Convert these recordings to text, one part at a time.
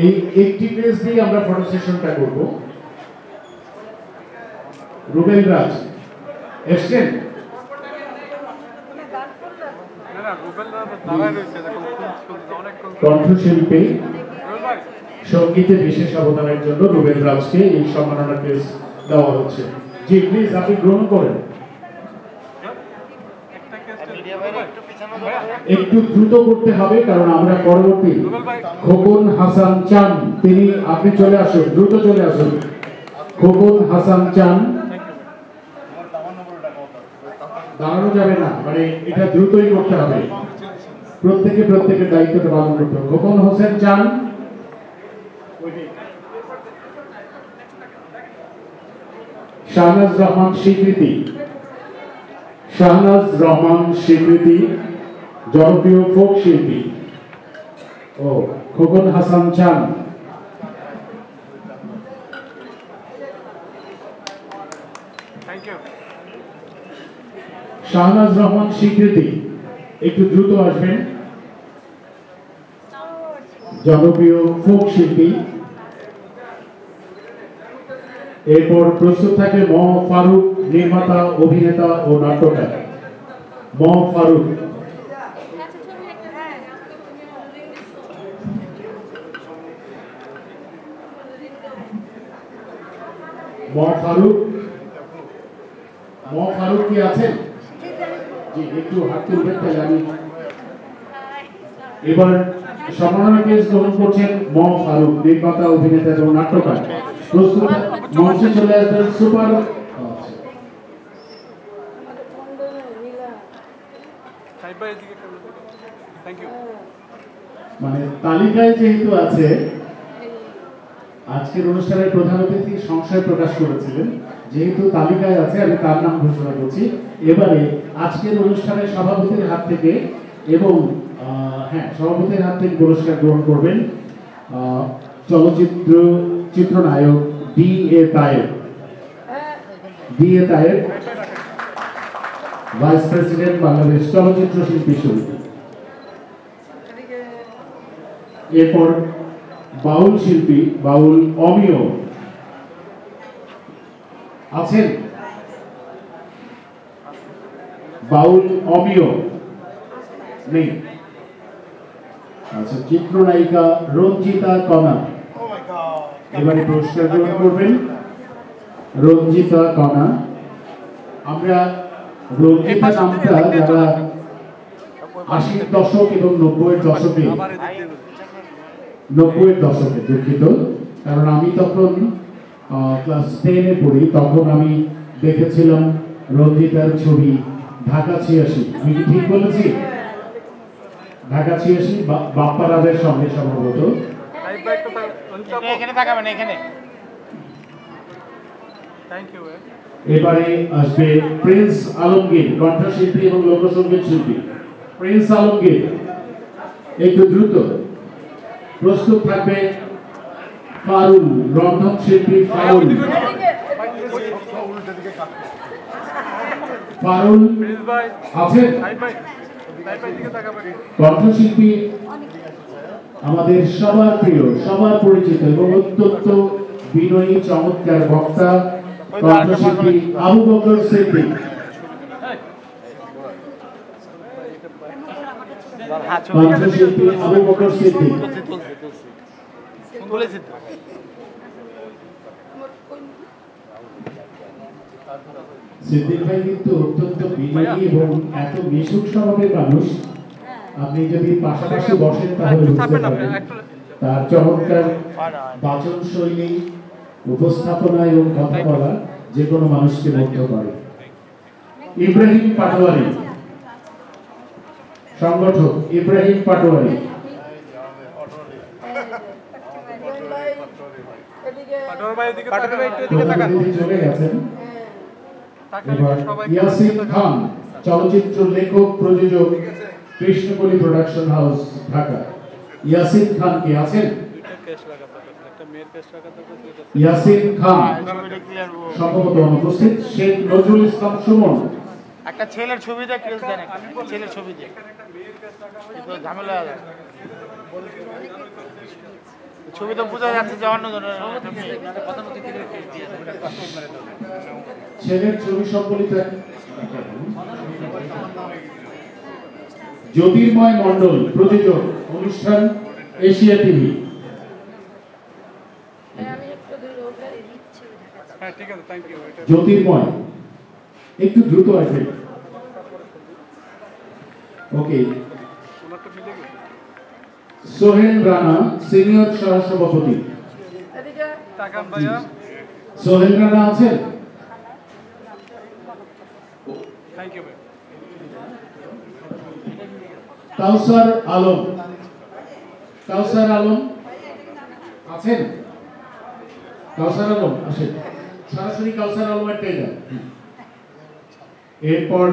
এই একটি পেজ দিয়ে আমরা ফটো সেশনটা করব। রুবেল রাজ এসছেন? কণ্ঠশিল্পী সঙ্গীতে বিশেষ অবদানের জন্য রুবেল রাজকে এই সম্মাননা পেজ দেওয়া হচ্ছে। জি প্লিজ আপনি গ্রহণ করেন। একটু দ্রুত করতে হবে কারণ আমরা পরবর্তী খোকন হাসান চান তিনি আপনি চলে আসুন, দ্রুত চলে আসুন। খোকন হাসান চান, দাঁড়ানো যাবে না, মানে এটা দ্রুতই করতে হবে, প্রত্যেকের দায়িত্বটা পালন করতে হবে। খোকন হোসেন চান, শাহনাজ রহমান স্বীকৃতি, শাহনাজ রহমান স্বীকৃতি জনপ্রিয় ফোক শিল্পী ও খোকন হাসান চান। শাহনাজ রহমান স্বীকৃতি একটু দ্রুত আসবেন, জনপ্রিয় ফোক শিল্পী। এরপর প্রস্তুত থাকে ম ফারুক, নির্মাতা, অভিনেতা ও নাট্যকার। ম ফারুক, ম ফারুক কি আছেন? জি একটু হাত তুলবেন তাহলে আমি। এবার সম্মাননা পেজ গ্রহণ করছেন ম ফারুক, নির্মাতা, অভিনেতা এবং নাট্যকার। প্রস্তুত মঞ্চে চলে আসবেন সুপার। মানে তালিকায় যেহেতু আছে, আজকের অনুষ্ঠানের প্রধান অতিথি সংশয় প্রকাশ করেছিলেন, যেহেতু তালিকায় আছে আমি তার নাম ঘোষণা করছি। এবারে আজকের অনুষ্ঠানের সভাপতির হাত থেকে এবং সভাপতির হাত থেকে পুরস্কার গ্রহণ করবেন চলচ্চিত্র চিত্রনায়ক D A Tayeb, vice president Bangladesh চলচ্চিত্র শিল্পী সমিতি। এরপর বাউল শিল্পী, বাউল অমিয় আছেন? বাউল অমিয় নেই। আচ্ছা, চিত্রনায়িকা রঞ্জিতা কণা এবারে পুরস্কার গ্রহণ করবেন। রঞ্জিতা কণা, আমরা রঞ্জিতা নামটা যারা 80 দশক এবং 90-এর দশকে দুঃখিত, কারণ আমি তখন ক্লাস 10-এ পড়ি, তখন আমি দেখেছিলাম রঞ্জিতার ছবি ঢাকা 86। আমি কি ঠিক বলেছি? ঢাকা 86 বাপ্পা রাজের সঙ্গে সম্ভবত। এবারে আসবে প্রিন্স আলমগীর, কণ্ঠশিল্পী এবং লোকসঙ্গীত শিল্পী। প্রিন্স আলমগীর একটু দ্রুত। প্রস্তুত থাকবে ফারুল, রন্ধন শিল্পী ফারুল। ফারুল আছেন? কণ্ঠশিল্পী আমাদের সবার প্রিয়, সবার পরিচিত এবং অত্যন্ত বিনয়ী চমৎকার বক্তা কণ্ঠশিল্পী আবু বকর সিদ্দিক। কণ্ঠশিল্পী আবু বকর সিদ্দিক। সিদ্দিক ভাই কিন্তু অত্যন্ত বিনয়ী এবং এত মিশুক স্বভাবের মানুষ, আপনি যদি পাশাপাশি বসেন তাহলে বুঝতে পারবেন তার চমৎকার বাচন শৈলী, উপস্থাপনা এবং কথা বলা যে কোনো মানুষকে মুগ্ধ করে। ইব্রাহিম পাটোয়ারি, সংগঠক ইব্রাহিম পাটোয়ারি। চলে গেছেন। ইয়াসিন খান, চলচ্চিত্র লেখক, প্রযোজক, কৃষ্ণকলি প্রোডাকশন হাউস, ঢাকা। ইয়াসিন খান কি আছেন? ইয়াসিন খান সম্ভবত অনুপস্থিত। শেখ নজরুল ইসলাম সুমন, একটা ছেলের ছবি দেখ, ছেলের ছবি দেখ, ঝামেলা। ছবি তো বোঝা যাচ্ছে যে অন্য জনের ছেলের ছবি সম্বলিত জ্যোতির্ময় মণ্ডল প্রযোজক, অনুষ্ঠান এশিয়া টিভি। জ্যোতির্ময় একটু দ্রুত আসবে। ওকে, সোহেল রানা সিনিয়র সহসভাপতি। সোহেল রানা আছেন? কাউসার আলম, কাউসার আলম আছেন? কাউসার আলম আসেন, সরাসরি কাউসার আলমের টেলার। এরপর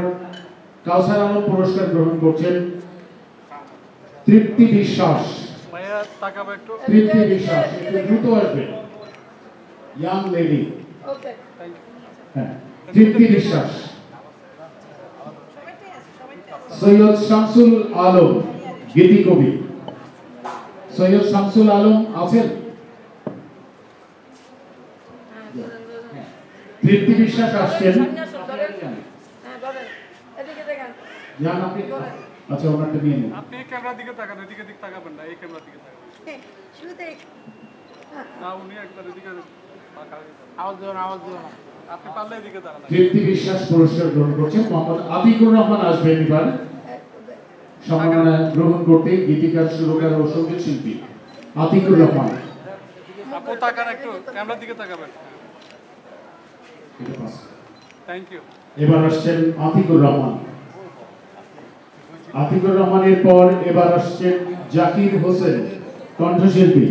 কাউসার আলম পুরস্কার গ্রহণ করছেন তৃপ্তি বিশ্বাস। তৃপ্তি বিশ্বাস একটু দ্রুত আসবে, ইয়াং লেডি। হ্যাঁ, তৃপ্তি বিশ্বাস। সৈয়দ শামসুল আলম গীতি কবি। সৈয়দ শামসুল আলম আছেন? তৃপ্তি বিশ্বাস আসছেন। জান আপনি, আচ্ছা ওনারটা নিয়ে নিন। আপনি ক্যামেরার দিকে তাকান, এদিকে দিক তাকাবেন না, এই ক্যামেরার দিকে তাকাবেন। শুরুতে না উনি একবার এদিকে আওয়াজ দিও না, আওয়াজ দিও না। আপনি পারলে এদিকে তাকান। তৃপ্তি বিশ্বাস পুরস্কার গ্রহণ করছেন মোহাম্মদ আতিকুর রহমান। আসবেন এবার সম্মাননা গ্রহণ করতে গীতিকার, সুরকার ও সঙ্গীত শিল্পী আতিকুর রহমান। আপু তাকান, একটু ক্যামেরার দিকে তাকাবেন। Thank you. এবার আসছেন আতিকুর রহমান। আতিকুর রহমানের পর এবার আসছেন জাকির হোসেন, কণ্ঠশিল্পী।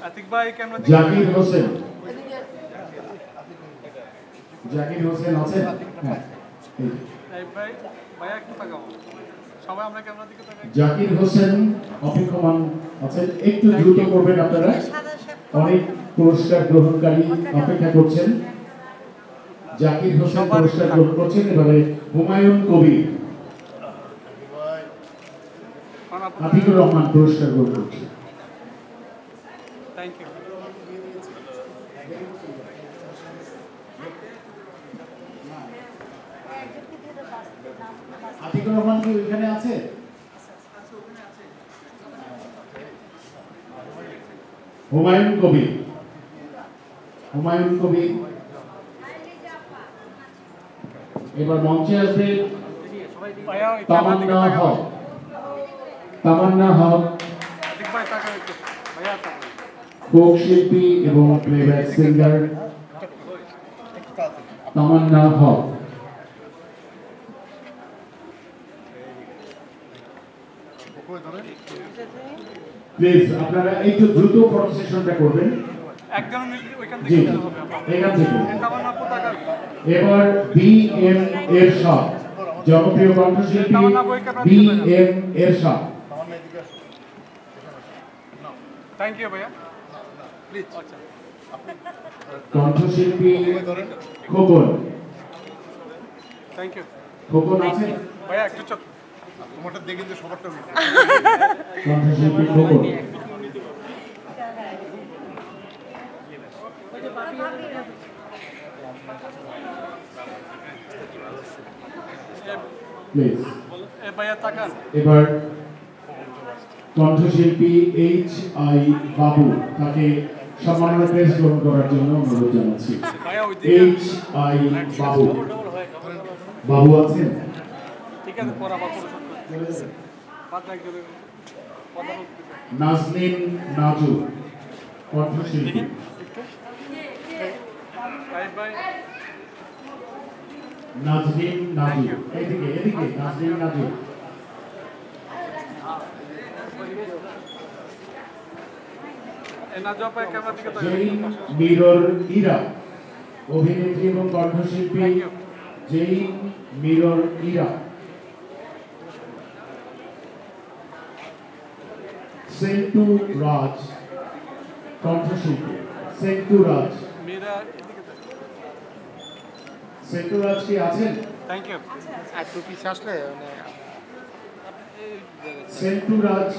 আতিক ভাই ক্যামেরা দিকে। জাকির হোসেন, জাকির হোসেন আছেন? হ্যাঁ, এই ভাই ভাই একটু তাকাও, সবাই আমরা ক্যামেরার দিকে তাকাই। জাকির হোসেন অপেক্ষমান আছেন, একটু দ্রুত করবেন আপনারা, অনেক পুরস্কার গ্রহণকারী অপেক্ষা করছেন। জাকির হোসেন পুরস্কার গ্রহণ করছেন। এবারে হুমায়ুন কবির। আতিকুর রহমান পুরস্কার গ্রহণ করছেন। Thank you. আতিকুর রহমান কি ওইখানে আছে? হুমায়ুন কবির, হুমায়ুন কবির এবার মঞ্চে আসবে ভাইয়া ওই ক্যামেরার দিকে তামান্না তাকাও। হক। তামান্না হক আতিক ভাই তাকাও একটু, ভাইয়া তাকাও। ফোক শিল্পী এবং playback singer Tamanna Haque. Please আপনারা একটু দ্রুত ফটো সেশনটা করবেন। একজন ওইখান জি, থেকে যেতে হবে আপনার। এখান থেকে। তামান আপু তাকান। এবার বিএম এরশাদ, জনপ্রিয় কণ্ঠশিল্পী বিএম এরশাদ। থ্যাংক ইউ ভাইয়া। প্লিজ। আচ্ছা। কণ্ঠশিল্পী খোকন। Thank you. খোকন আছে? ভাইয়া একটু চোখ। তোমারটা দেখে যে সবারটা কণ্ঠশিল্পী খোকন। প্লিজ এ ভাইয়া তাকান। এবার কণ্ঠশিল্পী এইচ আই বাবু, তাকে সম্মাননা প্রেস গ্রহণ করার জন্য অনুরোধ জানাচ্ছি। ভাইয়া ওই দিকে। এইচ আই বাবু, বাবু আছেন? ঠিক আছে, পরে আবার পরিশোধ করছি। বাদ একজনের কথা বলতে। নাজনীন নাজু, কণ্ঠশিল্পী। ভাই ভাই নাজনীন নাজু, এদিকে এদিকে, নাজনীন নাজু। এই নাজু আপা ক্যামেরার দিকে জেইন তাকান। মিরর ইরা, অভিনেত্রী এবং কণ্ঠশিল্পী জেইন মিরর ইরা। সেন্টু রাজ, কণ্ঠশিল্পী সেন্টু রাজ। মেয়েরা এদিকে তাকান। সেন্টু রাজ কি আছেন? Thank you. একটু পিছিয়ে আসলে মানে সেন্টু রাজ